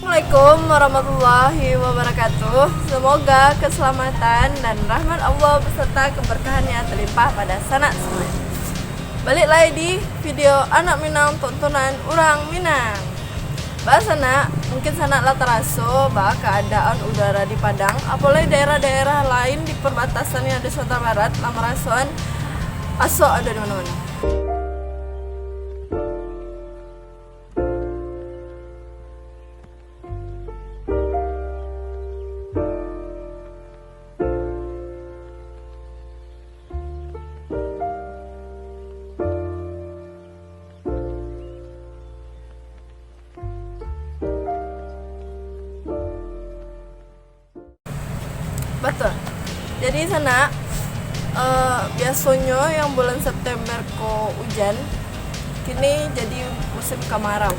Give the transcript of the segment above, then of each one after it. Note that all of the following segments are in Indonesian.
Assalamualaikum warahmatullahi wabarakatuh. Semoga keselamatan dan rahmat Allah beserta keberkahannya terlimpah pada sanak semua. Balik lagi di video anak Minang tontonan orang Minang. Bahasana mungkin sanak lah teraso bahwa keadaan udara di Padang, apalagi daerah-daerah lain di perbatasan yang ada Sumatera Barat, lamarasoan asok ada di mana-mana. Betul. Jadi sana biasanya yang bulan September ko hujan, kini jadi musim kemarau.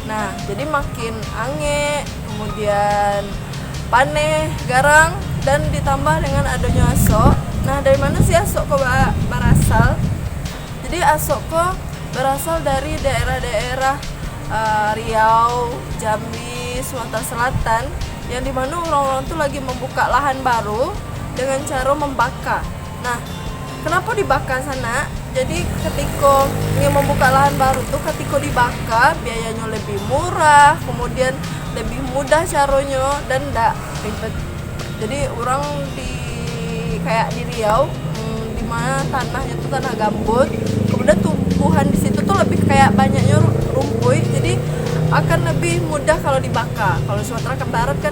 Nah, jadi makin ange, kemudian paneh, garang, dan ditambah dengan adanya asok. Nah, dari mana sih asok ko berasal? Jadi asok ko berasal dari daerah-daerah Riau, Jambi, Sumatera Selatan, yang dimana orang-orang tuh lagi membuka lahan baru dengan cara membakar. Nah, kenapa dibakar sana? Jadi ketika ingin membuka lahan baru tuh, ketika dibakar biayanya lebih murah, kemudian lebih mudah caranya dan tidak ribet. Jadi orang di kayak di Riau, di mana tanahnya tuh tanah gambut, kemudian tumbuhan di situ tuh lebih kayak banyaknya rumput, jadi akan lebih mudah kalau dibakar. Kalau Sumatera Barat kan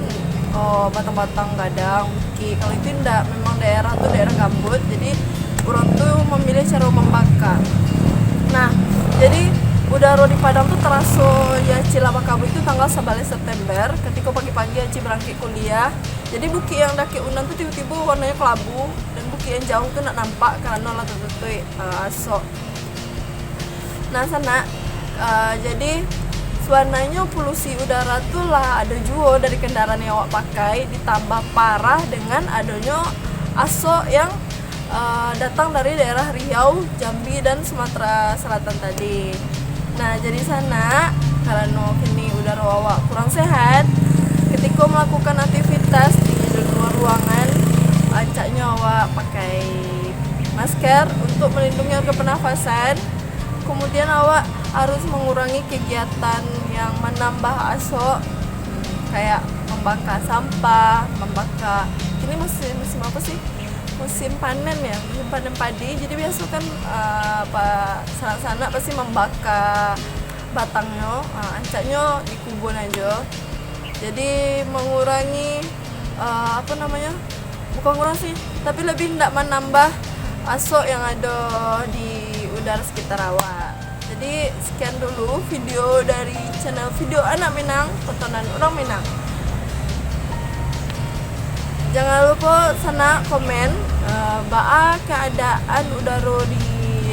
batang-batang gadang, bukit. Kalau itu enggak, memang daerah tuh daerah gambut, jadi orang tuh memilih cara membakar. Nah, jadi udara di Padang tuh terasa ya cilama kabu itu tanggal 11 September ketika pagi-pagi Aci berangkat kuliah. Jadi bukit yang daki unan tuh tiba-tiba warnanya kelabu, dan bukit yang jauh tuh nak nampak karena lah tertutup asok. Nah sana jadi sebenarnya polusi udara tuh lah ada juga dari kendaraan yang awak pakai, ditambah parah dengan adanya asok yang datang dari daerah Riau, Jambi, dan Sumatera Selatan tadi. Nah, jadi sana karena kini udara awak kurang sehat, ketika melakukan aktivitas di luar ruangan, acaknya awak pakai masker untuk melindungi organ pernafasan. Kemudian awak harus mengurangi kegiatan yang menambah asok, kayak membakar sampah, membakar. Ini musim apa sih? Musim panen ya, musim panen padi. Jadi biasa kan sana pasti membakar batangnya, ancaknya di kubun aja. Jadi mengurangi bukan kurang sih, tapi lebih tidak menambah asok yang ada di udara sekitar awak. Jadi sekian dulu video dari channel video anak Minang, tontonan orang Minang. Jangan lupa sana komen baa keadaan udara di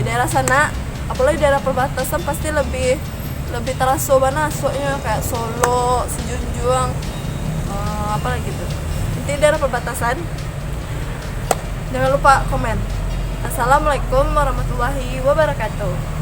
daerah sana, apalagi daerah perbatasan pasti lebih terasa mana asoknya, kayak Solo, Sejunjung, apalagi gitu. Inti daerah perbatasan. Jangan lupa komen. Assalamualaikum warahmatullahi wabarakatuh.